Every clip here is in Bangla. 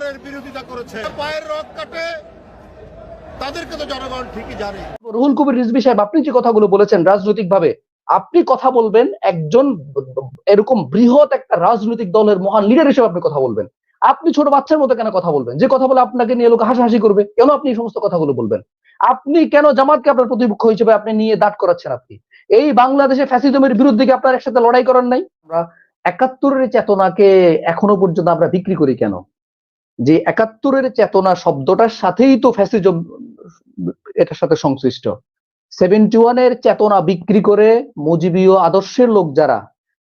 স্বৈরাচারের বিরোধিতা করেছে, পায়ের রক কাটে, তাদেরকে তো জনগণ ঠিকই জানে। রুহুল কবির রিজভী সাহেব, আপনি যে কথাগুলো বলেছেন রাজনৈতিক ভাবে, আপনি কথা বলবেন একজন এরকম বৃহৎ একটা রাজনৈতিক দলের মহান লিডার হিসেবে আপনি কথা বলবেন। আপনি ছোট বাচ্চার মতো কেন কথা বলবেন? যে কথা বলে আপনাকে নিয়ে লোক হাসাহাসি করবে, কেন আপনি এই সমস্ত কথাগুলো বলবেন? আপনি কেন জামাতকে আপনার প্রতিপক্ষ হিসেবে আপনি নিয়ে দাঁড় করাচ্ছেন? আপনি এই বাংলাদেশে ফ্যাসিজমের বিরুদ্ধে কি আপনার একসাথে লড়াই করার নাই? আমরা ৭১-এর চেতনাকে এখনো পর্যন্ত আমরা বিক্রি করি কেন? যে ৭১-এর চেতনা শব্দটার সাথেই তো ফ্যাসিজম এটার সাথে সংশ্লিষ্ট। 71-এর চেতনা বিক্রি করে মুজিবীয় আদর্শের লোক যারা,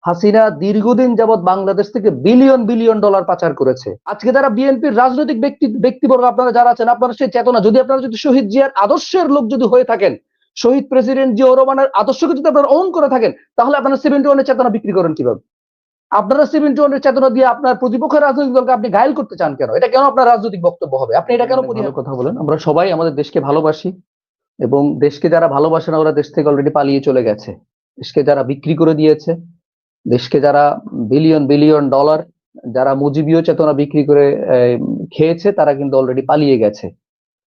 হাসিনা দীর্ঘদিন যাবৎ বাংলাদেশ থেকে বিলিয়ন বিলিয়ন ডলার পাচার করেছে। আজকে যারা বিএনপির রাজনৈতিক ব্যক্তিবর্গ আপনারা যারা আছেন, আপনারা সেই চেতনা যদি আপনারা যদি শহীদ জিয়ার আদর্শের লোক যদি হয়ে থাকেন, শহীদ প্রেসিডেন্ট জিয়াউর রহমানের আদর্শকে যদি আপনারা ওন করে থাকেন, তাহলে আপনারা 71-এর চেতনা বিক্রি করেন কিভাবে? আপনারা 71-এর চেতনা দিয়ে আপনার প্রতিপক্ষের রাজনৈতিক দলকে আপনি ঘায়েল করতে চান কেন? এটা কেন আপনার রাজনৈতিক বক্তব্য হবে? আপনি এটা কেন পরিহার কথা বলেন? আমরা সবাই আমাদের দেশকে ভালোবাসি, এবং দেশকে যারা ভালোবাসে না ওরা দেশ থেকে অলরেডি পালিয়ে চলে গেছে। দেশকে যারা বিক্রি করে দিয়েছে, দেশকে যারা বিলিয়ন বিলিয়ন ডলার যারা মুজিবীয় চেতনা বিক্রি করে খেয়েছে, তারা কিন্তু অলরেডি পালিয়ে গেছে।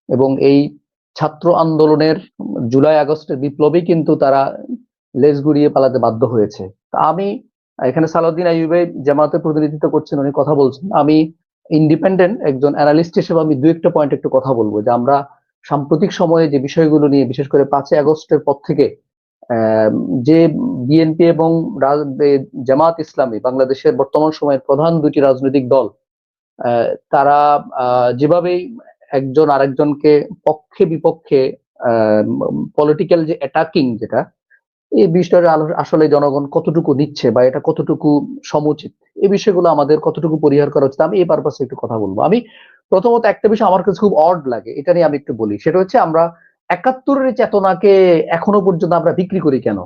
এবং এই ছাত্র আন্দোলনের জুলাই আগস্টের বিপ্লবী কিন্তু তারা লেজ গুড়িয়ে পালাতে বাধ্য হয়েছে। আমি এখানে সালাউদ্দিন আইয়ুবে জামাতের প্রতিনিধিত্ব করছেন, উনি কথা বলছেন। আমি ইন্ডিপেন্ডেন্ট একজন অ্যানালিস্ট হিসেবে আমি দু একটা পয়েন্ট একটু কথা বলবো, যে আমরা সাম্প্রতিক সময়ে যে বিষয়গুলো নিয়ে, বিশেষ করে 5ই আগস্টের পর থেকে যে বিএনপি এবং জামাত ইসলামী বাংলাদেশের বর্তমান সময়ের প্রধান দুটি রাজনৈতিক দল, তারা যেভাবেই একজন আরেকজনকে পক্ষে বিপক্ষে পলিটিক্যাল যে অ্যাটাকিং, যেটা এই বিষয়টা আসলে জনগণ কতটুকু নিচ্ছে বা এটা কতটুকু সমুচিত, এই বিষয়গুলো আমাদের কতটুকু পরিহার করা উচিত, আমি এই পারপাসে একটু কথা বলবো। আমি প্রথমত একটা বিষয় আমার কাছে খুব অড লাগে, এটা নিয়ে আমি একটু বলি। সেটা হচ্ছে আমরা ৭১-এর চেতনাকে এখনো পর্যন্ত আমরা বিক্রি করি কেন?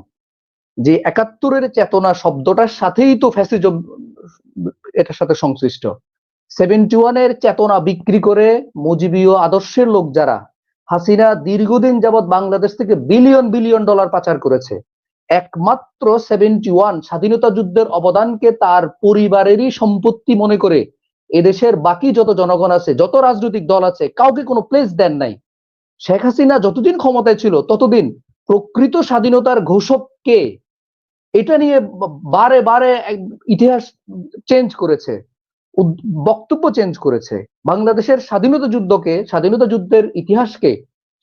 যে ৭১-এর চেতনা শব্দটার সাথেই তো ফ্যাসিজম এটার সাথে সংশ্লিষ্ট। 71-এর চেতনা বিক্রি করে মুজিবীয় আদর্শের লোক যারা, হাসিনা দীর্ঘদিন যাবৎ বাংলাদেশ থেকে বিলিয়ন বিলিয়ন ডলার পাচার করেছে। একমাত্র 71 স্বাধীনতা যুদ্ধের অবদানকে তার পরিবারেরই সম্পত্তি মনে করে এদেশের বাকি যত জনগণ আছে, যত রাজনৈতিক দল আছে, কাউকে কোনো প্লেস দেন নাই। শেখ হাসিনা যতদিন ক্ষমতায় ছিল ততদিন প্রকৃত স্বাধীনতার ঘোষক কে, এটা নিয়ে বারে বারে ইতিহাস চেঞ্জ করেছে, বক্তব্য চেঞ্জ করেছে। বাংলাদেশের স্বাধীনতা যুদ্ধকে, স্বাধীনতা যুদ্ধের ইতিহাসকে,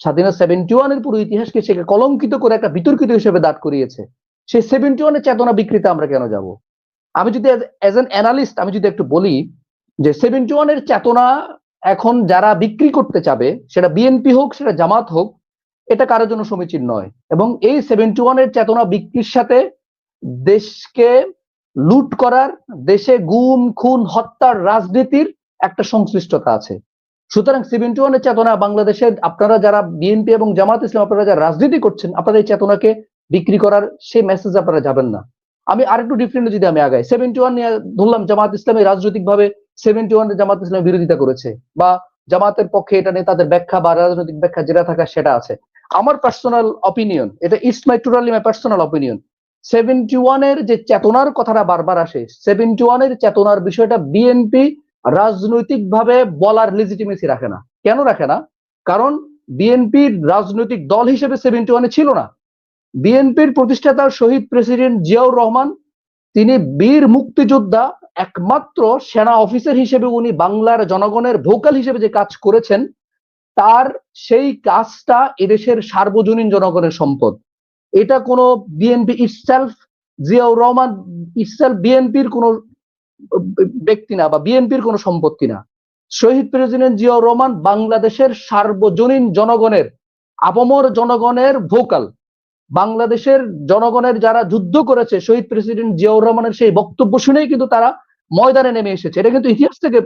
স্বাধীনতা 71-এর পুরো ইতিহাসকে সে কলঙ্কিত করে একটা বিতর্কিত হিসেবে দাঁড় করিয়েছে। সেই 71-এর চেতনা বিকৃতি আমরা কেন যাব? আমি যদি অ্যাজ এন অ্যানালিস্ট আমি যদি একটু বলি, যে 71-এর চেতনা এখন যারা বিক্রি করতে চাবে, সেটা বিএনপি হোক, সেটা জামাত হোক, এটা কারোর জন্য সমীচীন নয়। এবং এই 71-এর চেতনা বিক্রির সাথে দেশকে লুট করার, দেশে গুম খুন হত্যার রাজনীতির একটা সংশ্লিষ্টতা আছে। সুতরাং 71-এর চেতনা বাংলাদেশে, আপনারা যারা বিএনপি এবং জামাত ইসলাম আপনারা যারা রাজনীতি করছেন, আপনারা এই চেতনাকে বিক্রি করার সেই মেসেজ আপনারা যাবেন না। আমি আরেকটু ডিফারেন্ট যদি আমি আগাই, 71 নিয়ে ধরলাম জামাত ইসলামী রাজনৈতিক ভাবে 71-এ জামাত ইসলাম বিরোধিতা করেছে, বা জামাতের পক্ষে এটা নিয়ে তাদের ব্যাখ্যা বা রাজনৈতিক ব্যাখ্যা যেটা থাকা সেটা আছে। আমার পার্সোনাল অপিনিয়ন, এটা is my totally my personal opinion, 71-এর যে চেতনার কথাটা বারবার আসে, 71-এর চেতনার বিষয়টা বিএনপি রাজনৈতিক ভাবে বলার লেজিটিমেসি রাখে না। কেন রাখে না? কারণ বিএনপির রাজনৈতিক দল হিসেবে 71-এ ছিল না। বিএনপির প্রতিষ্ঠাতা শহীদ প্রেসিডেন্ট জিয়াউর রহমান, তিনি বীর মুক্তিযোদ্ধা, একমাত্র সেনা অফিসার হিসেবে উনি বাংলার জনগণের ভোকাল হিসেবে যে কাজ করেছেন, তার সেই কাজটা এদেশের সার্বজনীন জনগণের সম্পদ। এটা কোনো BNP itself, Ziaur Rahman itself বিএনপির কোনো ব্যক্তি না, বা বিএনপির কোনো সম্পত্তি না। শহীদ প্রেসিডেন্ট জিয়াউর রহমান বাংলাদেশের সার্বজনীন জনগণের, আপামর জনগণের ভোকাল। বাংলাদেশের জনগণের যারা যুদ্ধ করেছে, শহীদ প্রেসিডেন্ট জিয়াউর রহমানের সেই বক্তব্য শুনেই কিন্তু তারা ময়দানে নেমে এসেছে। এটা কিন্তু ইতিহাস থেকে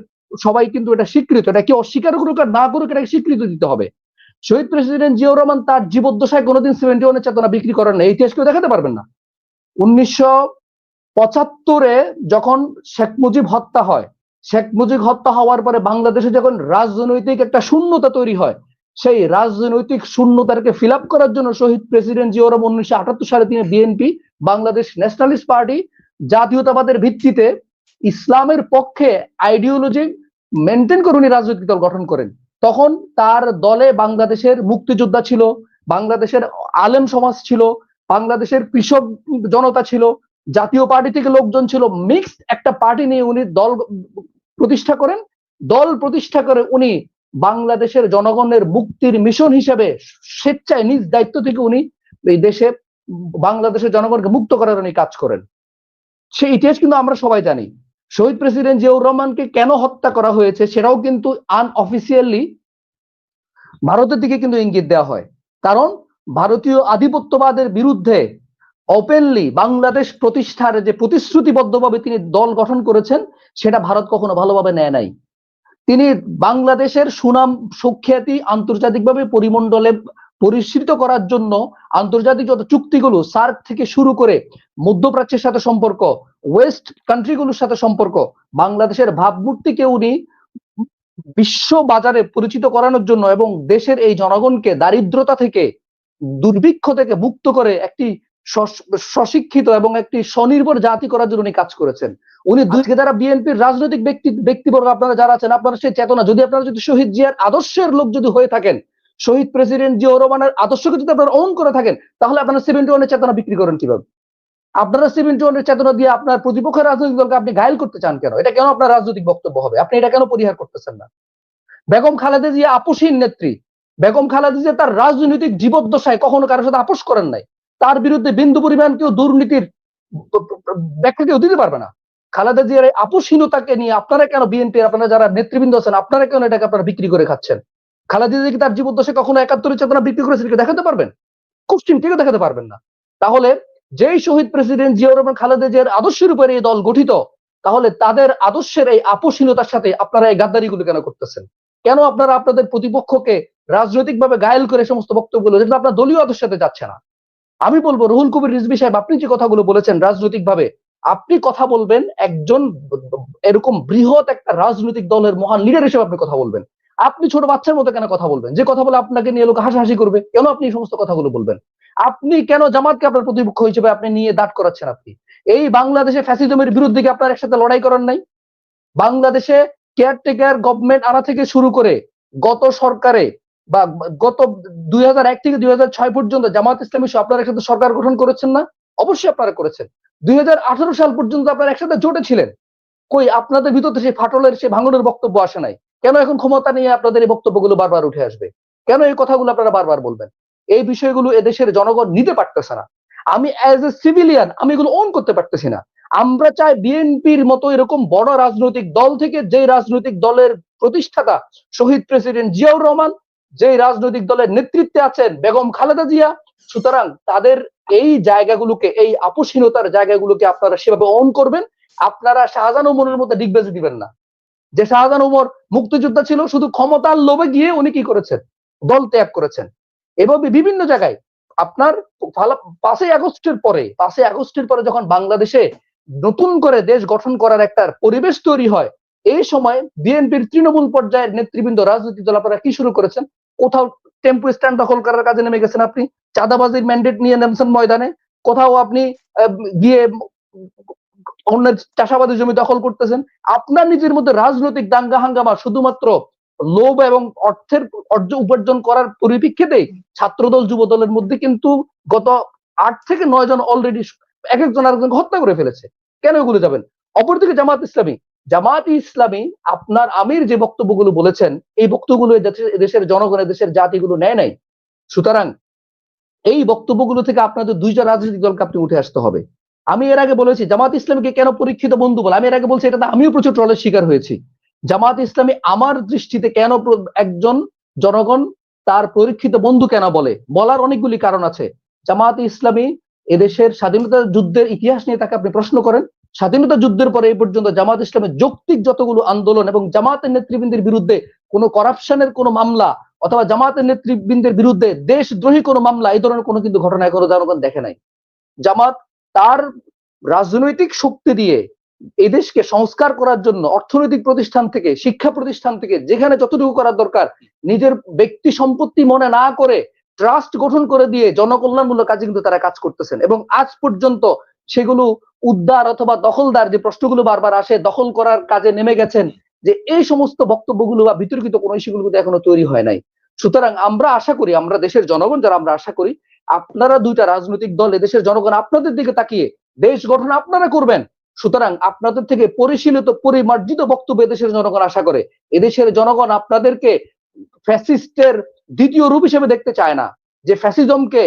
সবাই কিন্তু এটা স্বীকৃত, এটা কি অস্বীকার করুক আর না করুক, এটাকে স্বীকৃতি দিতে হবে। শহীদ প্রেসিডেন্ট জিয়াউর রহমান তার জীবদ্দশায় কোনোদিন 71-এর চেতনা বিক্রি করেন না, এই ইতিহাস কেউ দেখাতে পারবেন না। 1975-এ যখন শেখ মুজিব হত্যা হয়, শেখ মুজিব হত্যা হওয়ার পরে বাংলাদেশে যখন রাজনৈতিক একটা শূন্যতা তৈরি হয়, সেই রাজনৈতিক শূন্যতাকে ফিল আপ করার জন্য শহীদ প্রেসিডেন্ট জিয়াউর রহমান 1978 সালে তিনি বিএনপি, বাংলাদেশ ন্যাশনালিস্ট পার্টি, জাতীয়তাবাদের ভিত্তিতে ইসলামের পক্ষে আইডিওলজি মেনটেন করে উনি রাজনৈতিক দল গঠন করেন, তখন তার দলে বাংলাদেশের মুক্তিযোদ্ধা ছিল, বাংলাদেশের আলেম সমাজ ছিল, বাংলাদেশের কৃষক জনতা ছিল, জাতীয় পার্টি থেকে লোকজন ছিল, মিক্সড একটা পার্টি নিয়ে উনি দল প্রতিষ্ঠা করেন। দল প্রতিষ্ঠা করে উনি বাংলাদেশের জনগণের মুক্তির মিশন হিসেবে স্বেচ্ছায় নিজ দায়িত্ব থেকে উনি এই দেশে বাংলাদেশের জনগণকে মুক্ত করার উনি কাজ করেন। সেই ইতিহাস কিন্তু আমরা সবাই জানি। শহীদ প্রেসিডেন্ট জিয়াউর রহমানকে কেন হত্যা করা হয়েছে সেটাও কিন্তু আনঅফিসিয়ালি ভারতের দিকে কিন্তু ইঙ্গিত দেওয়া হয়। কারণ ভারতীয় আধিপত্যবাদের বিরুদ্ধে ওপেনলি বাংলাদেশ প্রতিষ্ঠার যে প্রতিশ্রুতিবদ্ধভাবে তিনি দল গঠন করেছেন, সেটা ভারত কখনো ভালোভাবে নেয় নাই। তিনি বাংলাদেশের সুনাম সুখ্যাতি আন্তর্জাতিকভাবে পরিমণ্ডলে পরিস্কৃত করার জন্য আন্তর্জাতিক যত চুক্তিগুলো সার্ক থেকে শুরু করে মধ্যপ্রাচ্যের সাথে সম্পর্ক, ওয়েস্ট কান্ট্রিগুলোর সাথে সম্পর্ক, বাংলাদেশের ভাবমূর্তিকে উনি বিশ্ব বাজারে পরিচিত করানোর জন্য এবং দেশের এই জনগণকে দারিদ্রতা থেকে, দুর্ভিক্ষ থেকে মুক্ত করে একটি স্বশিক্ষিত এবং একটি স্বনির্ভর জাতি করার জন্য উনি কাজ করেছেন। উনি যারা বিএনপির রাজনৈতিক ব্যক্তিবর্গ আপনারা যারা আছেন, আপনারা সেই চেতনা যদি আপনারা যদি শহীদ জিয়ার আদর্শের লোক যদি হয়ে থাকেন, শহীদ প্রেসিডেন্ট জিয়াউর রহমানের আদর্শকে যদি আপনারা ওন করে থাকেন, তাহলে আপনারা 71 চেতনা বিক্রি করেন কিভাবে? আপনারা 71 চেতনা দিয়ে আপনার প্রতিপক্ষের রাজনৈতিক দলকে আপনি ঘায়ল করতে চান কেন? এটা কেন আপনার রাজনৈতিক বক্তব্য হবে? আপনি এটা কেন পরিহার করতেছেন না? বেগম খালেদা জিয়া আপোষহীন নেত্রী। বেগম খালেদা জিয়া তার রাজনৈতিক জীবদ্দশায় কখনো কারোর সাথে আপোষ করেন নাই। তার বিরুদ্ধে বিন্দু পরিমাণ কেউ দুর্নীতির ব্যাখ্যা কেউ দিতে পারবে না। খালেদা জিয়ার আপোষহীনতাকে নিয়ে আপনারা কেন বিএনপি আপনারা যারা নেতৃবৃন্দ আছেন, আপনারা কেন এটাকে আপনারা বিক্রি করে খাচ্ছেন? খালেদা জিয়া কি তার জীবদ্দশায় কখনো 71 চেতনা বিক্রি করেছেন কি দেখাতে পারবেন? কোশ্চিন কেউ দেখাতে পারবেন না। তাহলে যেই শহীদ প্রেসিডেন্ট জিয়াউর রহমান খালেদা জিয়ার আদর্শের উপরে এই দল গঠিত, তাহলে তাদের আদর্শের এই আপোষহীনতার সাথে আপনারা এই গাদ্দারিগুলো কেন করতেছেন? কেন আপনারা আপনাদের প্রতিপক্ষকে রাজনৈতিকভাবে ঘায়েল করে সমস্ত বক্তব্যগুলো, যেটা আপনার দলীয় আদর্শের সাথে যাচ্ছে না? আমি বলবো রুহুল কবির রিজভী সাহেব, আপনি যে কথাগুলো বলেছেন রাজনৈতিকভাবে, আপনি কথা বলবেন একজন এরকম বৃহৎ একটা রাজনৈতিক দলের মহান লিডার হিসেবে আপনি কথা বলবেন। আপনি ছোট বাচ্চার মতো কেন কথা বলবেন? যে কথা বলে আপনাকে নিয়ে লোক হাসাহাসি করবে, কেন আপনি এই সমস্ত কথাগুলো বলবেন? আপনি কেন জামাতকে আপনার প্রতিপক্ষ হিসেবে আপনি নিয়ে দাঁড় করাচ্ছেন? আপনি এই বাংলাদেশে ফ্যাসিজমের বিরুদ্ধে কি আপনার একসাথে লড়াই করার নাই? বাংলাদেশে কেয়ারটেকার গভর্নমেন্ট আনা থেকে শুরু করে গত সরকারে বা গত 2001 থেকে 2006 পর্যন্ত জামাত ইসলামী সহ আপনারা একসাথে সরকার গঠন করেছেন না? অবশ্যই আপনারা করেছেন। 2018 সাল পর্যন্ত আপনারা একসাথে জোটে ছিলেন। কই আপনাদের ভিতরে সেই ফাটলের সেই ভাঙনের বক্তব্য আসে নাই? কেন এখন ক্ষমতা নিয়ে আপনাদের এই বক্তব্যগুলো বারবার উঠে আসবে? কেন এই কথাগুলো আপনারা বারবার বলবেন? এই বিষয়গুলো এদেশের জনগণ নিতে পারতেছে না। আমি অ্যাজ এ সিভিলিয়ান আমি এগুলো ওন করতে পারতেছি না। আমরা চাই বিএনপির মতো এরকম বড় রাজনৈতিক দল থেকে, যে রাজনৈতিক দলের প্রতিষ্ঠাতা শহীদ প্রেসিডেন্ট জিয়াউর রহমান, যে রাজনৈতিক দলের নেতৃত্বে আছেন বেগম খালেদা জিয়া, সুতরাং তাদের এই জায়গাগুলোকে, এই আপোষহীনতার জায়গাগুলোকে আপনারা সেভাবে ওন করবেন। আপনারা শাহজাহান ওমরের মধ্যে ডিগবাজি দিবেন না। যে শাহজাহান ওমর মুক্তিযোদ্ধা ছিল, শুধু ক্ষমতার লোভে গিয়ে উনি কি করেছেন? দল ত্যাগ করেছেন। এভাবে বিভিন্ন জায়গায় আপনার 5ই আগস্টের পরে যখন বাংলাদেশে নতুন করে দেশ গঠন করার একটা পরিবেশ তৈরি হয়, এই সময় বিএনপির তৃণমূল পর্যায়ের নেতৃবৃন্দ, রাজনৈতিক দল আপনারা কি শুরু করেছেন? কোথাও টেম্পো স্ট্যান্ড দখল করার কাজে নেমে গেছেন, আপনি চাঁদাবাজির ম্যান্ডেট নিয়ে নেমেছেন ময়দানে, কোথাও আপনি গিয়ে অন্যের চাষাবাদের জমি দখল করতেছেন। আপনার নিজের মধ্যে রাজনৈতিক দাঙ্গা হাঙ্গামা শুধুমাত্র লোভ এবং অর্থের উপার্জন করার পরিপ্রেক্ষিতে ছাত্রদল যুব দলের মধ্যে কিন্তু গত 8 থেকে 9 জন অলরেডি এক একজন আরেকজনকে হত্যা করে ফেলেছে। কেন এগুলো যাবেন? অপরদিকে জামাত ইসলামী আপনার আমির যে বক্তব্যগুলো বলেছেন, এই বক্তব্যগুলো দেশের জনগণের, দেশের জাতিগুলো নেয় নাই। সুতরাং এই বক্তব্যগুলো থেকে আপনাদের দুইটা রাজনৈতিক দলকে আপনি উঠে আসতে হবে। আমি এর আগে বলেছি জামাত ইসলামীকে কেন পরীক্ষিত বন্ধু বলে, আমি এর আগে বলছি, এটাতে আমিও প্রচুর ট্রলের শিকার হয়েছি। জামাত ইসলামী আমার দৃষ্টিতে কেন একজন জনগণ তার পরীক্ষিত বন্ধু কেন বলে, বলার অনেকগুলি কারণ আছে। জামাত ইসলামী এদেশের স্বাধীনতা যুদ্ধের ইতিহাস নিয়ে তাকে আপনি প্রশ্ন করেন, স্বাধীনতা যুদ্ধের পরে এই পর্যন্ত জামাত ইসলামের যৌক্তিক যতগুলো আন্দোলন এবং জামাতের নেতৃবৃন্দের বিরুদ্ধে কোনো করাপশনের কোনো মামলা অথবা জামাতের নেতৃবৃন্দের বিরুদ্ধে দেশদ্রোহী কোনো মামলা, এই ধরনের কোনো কিন্তু ঘটনা এখনো জনগণ দেখে নাই। জামাত তার রাজনৈতিক শক্তি দিয়ে এই দেশকে সংস্কার করার জন্য অর্থনৈতিক প্রতিষ্ঠান থেকে, শিক্ষা প্রতিষ্ঠান থেকে, যেখানে যতটুকু করার দরকার, নিজের ব্যক্তি সম্পত্তি মনে না করে ট্রাস্ট গঠন করে দিয়ে জনকল্যাণমূলক কাজে কিন্তু তারা কাজ করতেছেন। এবং আজ পর্যন্ত সেগুলো উদ্ধার অথবা দখলদার যে প্রশ্নগুলো বারবার আসে, দখল করার কাজে নেমে গেছেন, যে এই সমস্ত বক্তব্যগুলো বা বিতর্কিত কোনো ইস্যুগুলো কিন্তু এখনো তৈরি হয় নাই। সুতরাং আমরা আশা করি, আমরা দেশের জনগণ যারা, আমরা আশা করি আপনারা দুইটা রাজনৈতিক দল এদেশের জনগণ আপনাদের দিকে তাকিয়ে দেশ গঠন আপনারা করবেন। সুতরাং আপনাদের থেকে পরিশীলিত পরিমার্জিত বক্তব্য এদেশের জনগণ আশা করে। এদেশের জনগণ আপনাদেরকে ফ্যাসিস্টের দ্বিতীয় রূপ হিসেবে দেখতে চায় না। যে ফ্যাসিজমকে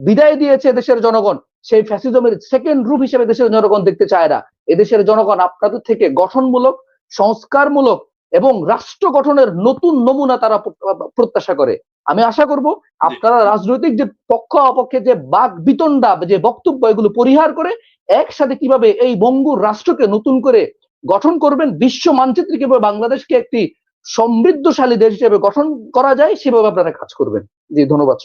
বিদায় দিয়েছে দেশের জনগণ, সেই ফ্যাসিজমের সেকেন্ড রূপ হিসেবে দেশের জনগণ দেখতে চায় না। এদেশের জনগণ আপনাদের থেকে গঠনমূলক, সংস্কারমূলক এবং রাষ্ট্র গঠনের নতুন নমুনা তারা প্রত্যাশা করে। আমি আশা করব আপনারা রাজনৈতিক যে পক্ষ অপক্ষে যে বাক বিতণ্ডা, যে বক্তব্য, এগুলো পরিহার করে একসাথে কিভাবে এই বঙ্গুর রাষ্ট্রকে নতুন করে গঠন করবেন, বিশ্ব মানচিত্রে কিভাবে বাংলাদেশকে একটি সমৃদ্ধশালী দেশ হিসেবে গঠন করা যায় সেভাবে আপনারা কাজ করবেন। জি, ধন্যবাদ।